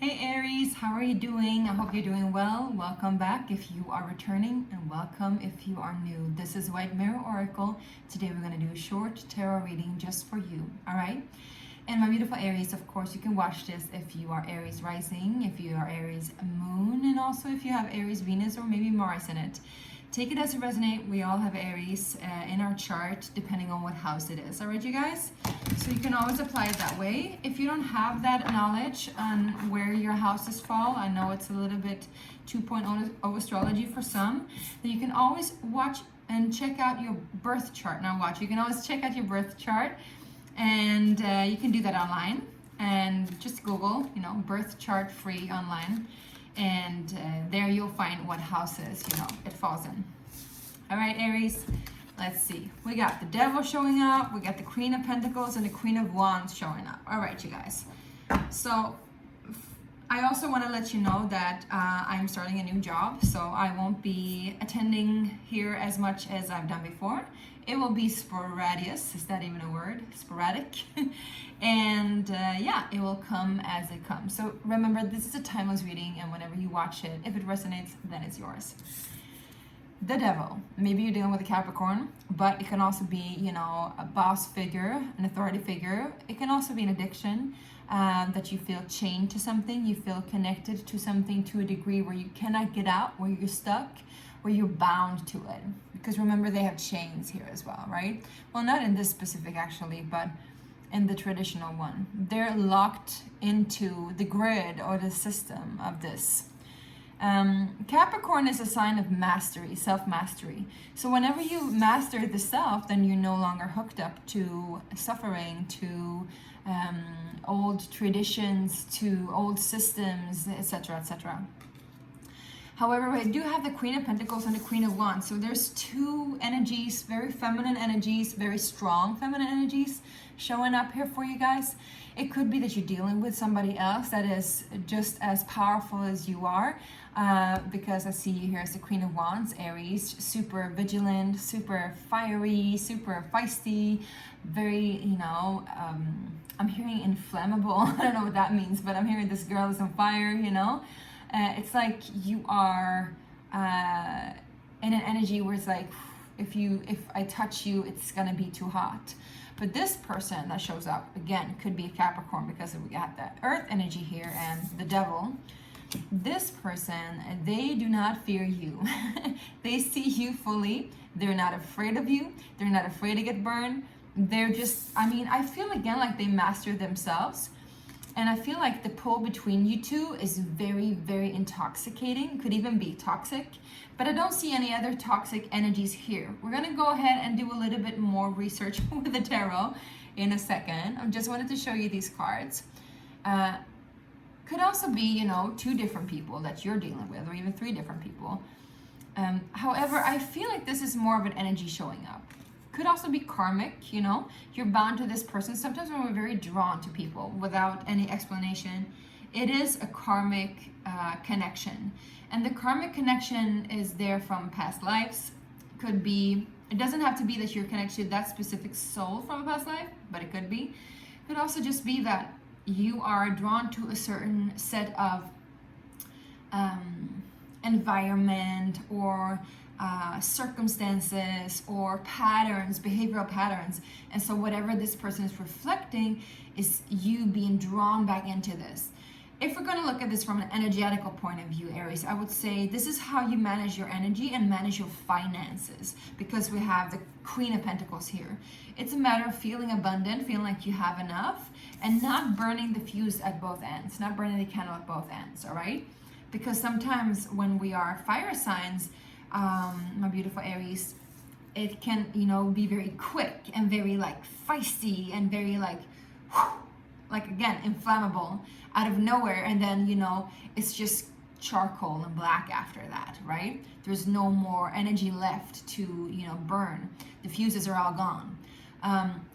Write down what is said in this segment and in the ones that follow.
Hey Aries, how are you doing? I hope you're doing well. Welcome back if you are returning, and welcome if you are new. This is White Mirror Oracle. Today we're going to do a short tarot reading just for you, all right? And my beautiful Aries, of course, you can watch this if you are Aries rising, if you are Aries moon, and also if you have Aries Venus or maybe Mars in it. Take it as it resonates. We all have Aries in our chart, depending on what house it is. All right, you guys? So you can always apply it that way. If you don't have that knowledge on where your houses fall, I know it's a little bit 2.0 of astrology for some, then you can always watch and check out your birth chart. Now watch, you can always check out your birth chart, and you can do that online. And just Google, birth chart free online. And there you'll find what houses, it falls in. All right, Aries, let's see. We got the Devil showing up, we got the Queen of Pentacles and the Queen of Wands showing up. All right, you guys. So I also want to let you know that I'm starting a new job, so I won't be attending here as much as I've done before. It will be sporadious. Is that even a word? Sporadic. And yeah, it will come as it comes. So remember, this is a timeless reading, and whenever you watch it, if it resonates, then it's yours. The Devil. Maybe you're dealing with a Capricorn, but it can also be, a boss figure, an authority figure. It can also be an addiction, that you feel chained to something, you feel connected to something to a degree where you cannot get out, where you're stuck, where you're bound to it. Because remember, they have chains here as well, right? Well, not in this specific actually, but in the traditional one. They're locked into the grid or the system of this. Capricorn is a sign of mastery, self-mastery. So whenever you master the self, then you're no longer hooked up to suffering, to old traditions, to old systems, etc., etc. However, I do have the Queen of Pentacles and the Queen of Wands. So there's two energies, very feminine energies, very strong feminine energies showing up here for you guys. It could be that you're dealing with somebody else that is just as powerful as you are, because I see you here as the Queen of Wands, Aries, super vigilant, super fiery, super feisty, very, I'm hearing inflammable. I don't know what that means, but I'm hearing this girl is on fire, It's like you are in an energy where it's like, if I touch you, it's gonna be too hot. But this person that shows up, again, could be a Capricorn, because we got that earth energy here and the Devil. This person, they do not fear you. They see you fully. They're not afraid of you. They're not afraid to get burned. They're just, I feel again like they master themselves. And I feel like the pull between you two is very, very intoxicating. Could even be toxic. But I don't see any other toxic energies here. We're going to go ahead and do a little bit more research with the tarot in a second. I just wanted to show you these cards. Could also be, two different people that you're dealing with, or even three different people. However, I feel like this is more of an energy showing up. Could also be karmic, you're bound to this person. Sometimes when we're very drawn to people without any explanation, it is a karmic connection. And the karmic connection is there from past lives. Could be, it doesn't have to be that you're connected to that specific soul from a past life, but it could be. Could also just be that you are drawn to a certain set of environment or circumstances or patterns, behavioral patterns. And so whatever this person is reflecting is you being drawn back into this. If we're going to look at this from an energetical point of view, Aries, I would say this is how you manage your energy and manage your finances, because we have the Queen of Pentacles here. It's a matter of feeling abundant, feeling like you have enough, and not burning the fuse at both ends, not burning the candle at both ends, all right? Because sometimes when we are fire signs, my beautiful Aries, it can, be very quick and very feisty and very again, inflammable out of nowhere. And then, it's just charcoal and black after that, right? There's no more energy left to, burn. The fuses are all gone.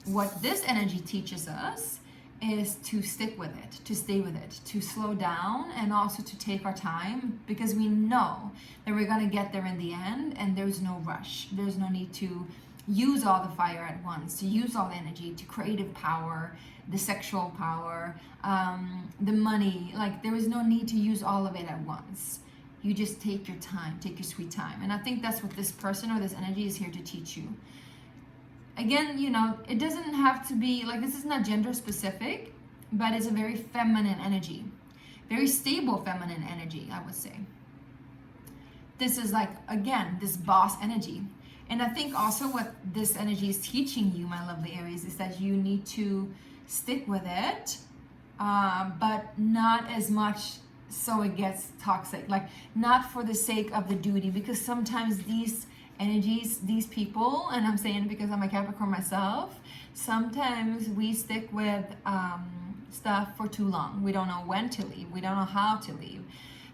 What this energy teaches us is to stick with it, to stay with it, to slow down, and also to take our time, because we know that we're going to get there in the end, and there's no rush. There's no need to use all the fire at once, to use all the energy, to creative power, the sexual power, the money. Like, there is no need to use all of it at once. You just take your time, take your sweet time. And I think that's what this person or this energy is here to teach you. Again, you know, it doesn't have to be, like, this is not gender specific, but it's a very feminine energy. Very stable feminine energy, I would say. This is like, again, this boss energy. And I think also what this energy is teaching you, my lovely Aries, is that you need to stick with it, but not as much so it gets toxic. Like, not for the sake of the duty, because sometimes these energies, these people, and I'm saying it because I'm a Capricorn myself, sometimes we stick with stuff for too long. We don't know when to leave. We don't know how to leave,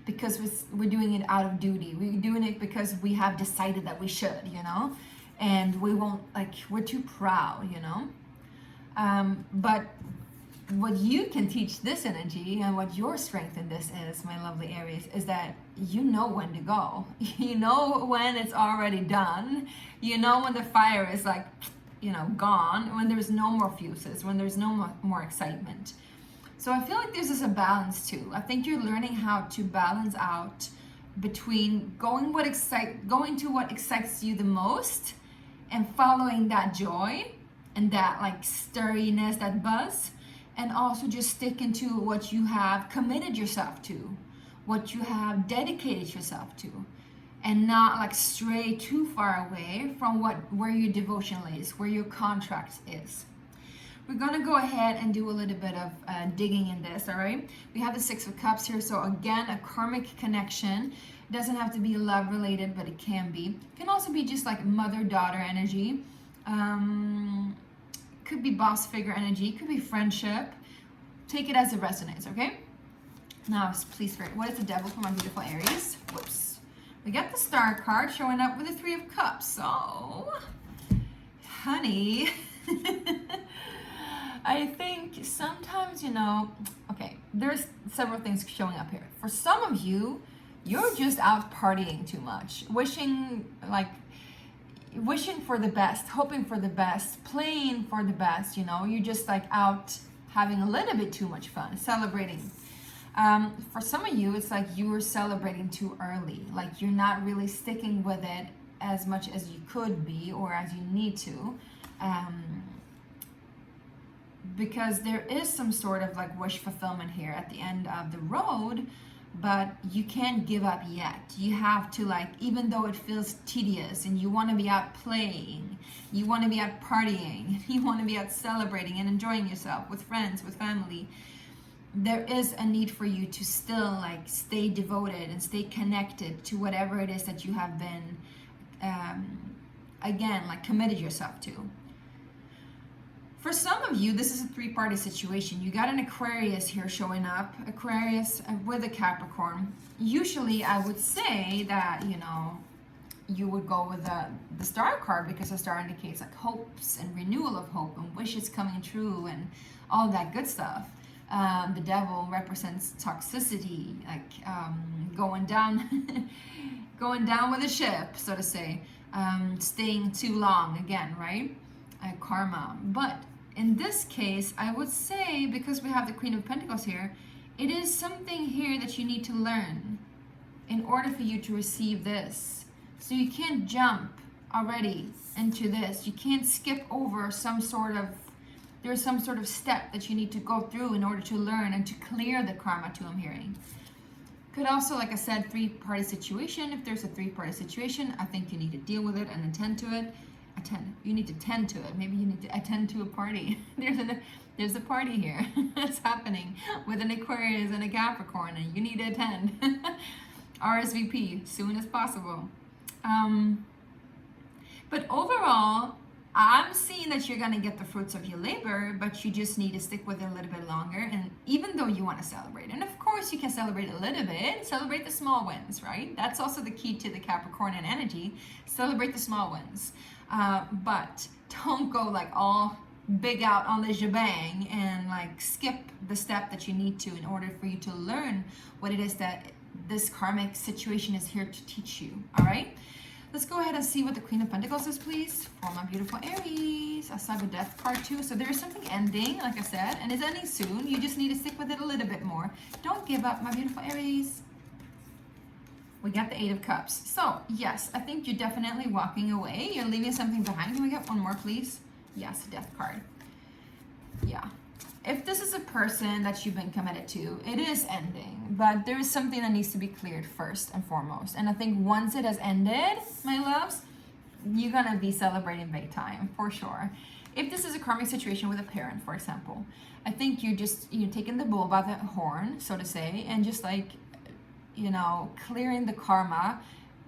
because we're doing it out of duty. We're doing it because we have decided that we should, you know, and we won't, like, we're too proud, you know. But what you can teach this energy, and what your strength in this is, my lovely Aries, is that you know when to go. You know when it's already done. You know when the fire is, like, you know, gone, when there's no more fuses, when there's no more excitement. So I feel like there's just a balance too. I think you're learning how to balance out between going to what excites you the most and following that joy and that, like, stirriness, that buzz, and also just sticking to what you have committed yourself to, what you have dedicated yourself to, and not, like, stray too far away from where your devotion lays, where your contract is. We're gonna go ahead and do a little bit of digging in this, all right? We have the Six of Cups here, so again, a karmic connection. It doesn't have to be love related, but it can be. It can also be just like mother-daughter energy. Could be boss figure energy, could be friendship. Take it as it resonates, okay? Now, please, what is the devil for my beautiful Aries? Whoops. We got the Star card showing up with the Three of Cups. So, honey, I think sometimes, you know, okay, there's several things showing up here. For some of you, you're just out partying too much, wishing for the best, hoping for the best, playing for the best, you know, you're just, like, out having a little bit too much fun, celebrating. For some of you, it's like you were celebrating too early, like you're not really sticking with it as much as you could be or as you need to. Because there is some sort of, like, wish fulfillment here at the end of the road, but you can't give up yet. You have to, like, even though it feels tedious and you want to be out playing, you want to be out partying, you want to be out celebrating and enjoying yourself with friends, with family, there is a need for you to still, like, stay devoted and stay connected to whatever it is that you have been, again, like, committed yourself to. For some of you, this is a three-party situation. You got an Aquarius here showing up, Aquarius with a Capricorn. Usually, I would say that, you know, you would go with the Star card, because the Star indicates, like, hopes and renewal of hope and wishes coming true and all that good stuff. The devil represents toxicity, like going down, going down with a ship, so to say, staying too long again, right? Karma. But in this case, I would say, because we have the Queen of Pentacles here, it is something here that you need to learn in order for you to receive this. So you can't jump already into this. You can't skip over there's some sort of step that you need to go through in order to learn and to clear the karma too, I'm hearing. Could also, like I said, three-party situation. If there's a three-party situation, I think you need to deal with it and attend to it. You need to tend to it. Maybe you need to attend to a party. There's a party here. It's happening with an Aquarius and a Capricorn, and you need to attend. RSVP soon as possible. But overall, I'm seeing that you're going to get the fruits of your labor, but you just need to stick with it a little bit longer. And even though you want to celebrate, and of course you can celebrate a little bit, celebrate the small wins, right? That's also the key to the Capricornian energy. Celebrate the small wins. But don't go, like, all big out on the shebang and, like, skip the step that you need to in order for you to learn what it is that this karmic situation is here to teach you. All right. Let's go ahead and see what the Queen of Pentacles is, please, for my beautiful Aries. I saw the Death card too. So there is something ending, like I said, and it's ending soon. You just need to stick with it a little bit more. Don't give up, my beautiful Aries. We got the Eight of Cups. So yes, I think you're definitely walking away. You're leaving something behind. Can we get one more, please? Yes, Death card. Yeah. If this is a person that you've been committed to, it is ending, but there is something that needs to be cleared first and foremost. And I think once it has ended, my loves, you're gonna be celebrating big time for sure. If this is a karmic situation with a parent, for example, I think you're taking the bull by the horn, so to say, and just like, you know, clearing the karma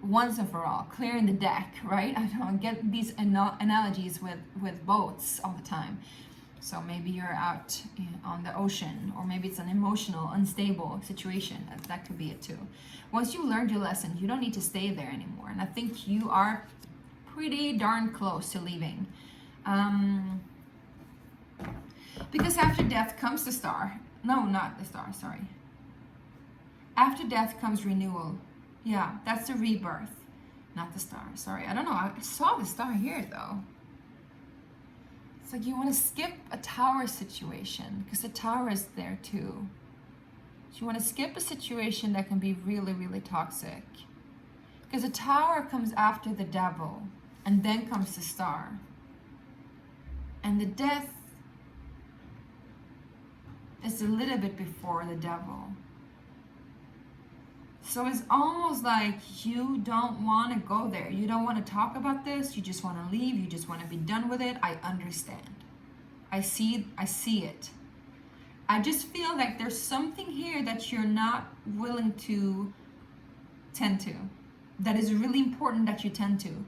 once and for all, clearing the deck, right? I don't get these analogies with boats all the time. So maybe you're out on the ocean, or maybe it's an emotional, unstable situation. That could be it too. Once you learned your lesson, you don't need to stay there anymore. And I think you are pretty darn close to leaving. Because after death comes the star. No, not the star, sorry. After death comes renewal. Yeah, that's the rebirth, not the star. Sorry, I don't know. I saw the star here though. It's like you want to skip a tower situation because the tower is there too. So you want to skip a situation that can be really, really toxic. Because the tower comes after the devil and then comes the star. And the death is a little bit before the devil. So it's almost like you don't want to go there. You don't want to talk about this. You just want to leave. You just want to be done with it. I understand. I see it. I just feel like there's something here that you're not willing to tend to. That is really important that you tend to.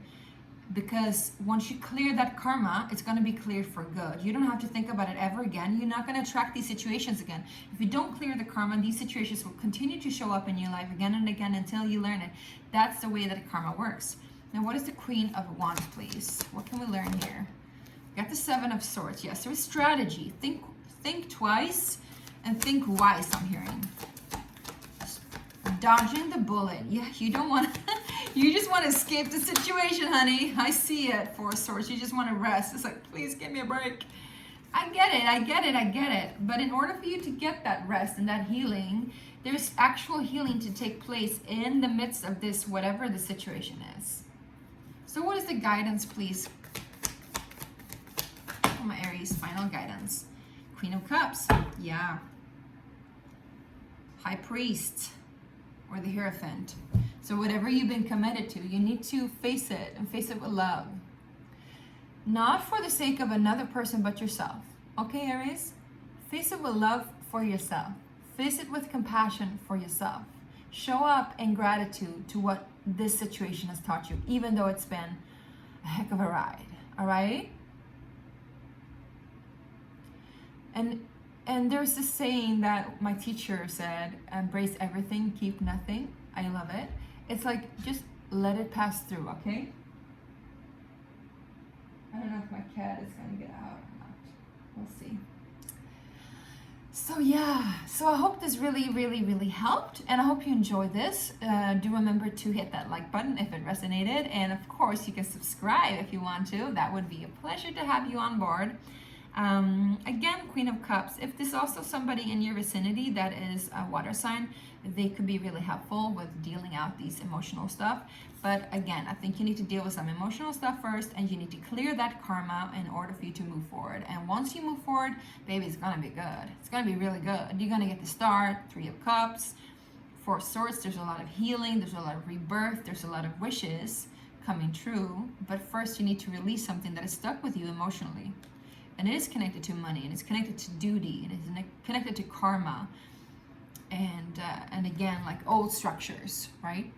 Because once you clear that karma, it's going to be cleared for good. You don't have to think about it ever again. You're not going to attract these situations again. If you don't clear the karma, these situations will continue to show up in your life again and again until you learn it. That's the way that karma works. Now, what is the Queen of Wands, please? What can we learn here? We got the Seven of Swords. Yes, there is strategy. Think twice and think wise, I'm hearing. Dodging the bullet. Yeah, you don't want to... You just want to escape the situation, honey. I see it, Four of Swords. You just want to rest. It's like, please give me a break. I get it. But in order for you to get that rest and that healing, there's actual healing to take place in the midst of this, whatever the situation is. So what is the guidance, please? For my Aries, final guidance. Queen of Cups. Yeah. High Priest. Or the Hierophant. So whatever you've been committed to, you need to face it and face it with love. Not for the sake of another person, but yourself. Okay, Aries? Face it with love for yourself. Face it with compassion for yourself. Show up in gratitude to what this situation has taught you, even though it's been a heck of a ride. All right? And there's this saying that my teacher said, embrace everything, keep nothing. I love it. It's like, just let it pass through, okay? I don't know if my cat is going to get out or not. We'll see. So yeah, so I hope this really, really, really helped. And I hope you enjoyed this. Do remember to hit that like button if it resonated. And of course, you can subscribe if you want to. That would be a pleasure to have you on board. Again, Queen of Cups, if there's also somebody in your vicinity that is a water sign, they could be really helpful with dealing out these emotional stuff. But again, I think you need to deal with some emotional stuff first, and you need to clear that karma in order for you to move forward. And once you move forward, baby, it's gonna be good. It's gonna be really good. You're gonna get the start, Three of Cups, Four of Swords. There's a lot of healing, there's a lot of rebirth, there's a lot of wishes coming true. But first, you need to release something that is stuck with you emotionally. And it is connected to money, and it's connected to duty, and it's connected to karma, and again, like old structures, right?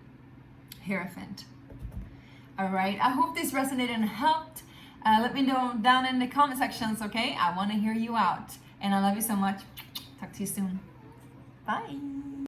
Hierophant. All right, I hope this resonated and helped. Let me know down in the comment sections, okay? I want to hear you out, and I love you so much. Talk to you soon. Bye.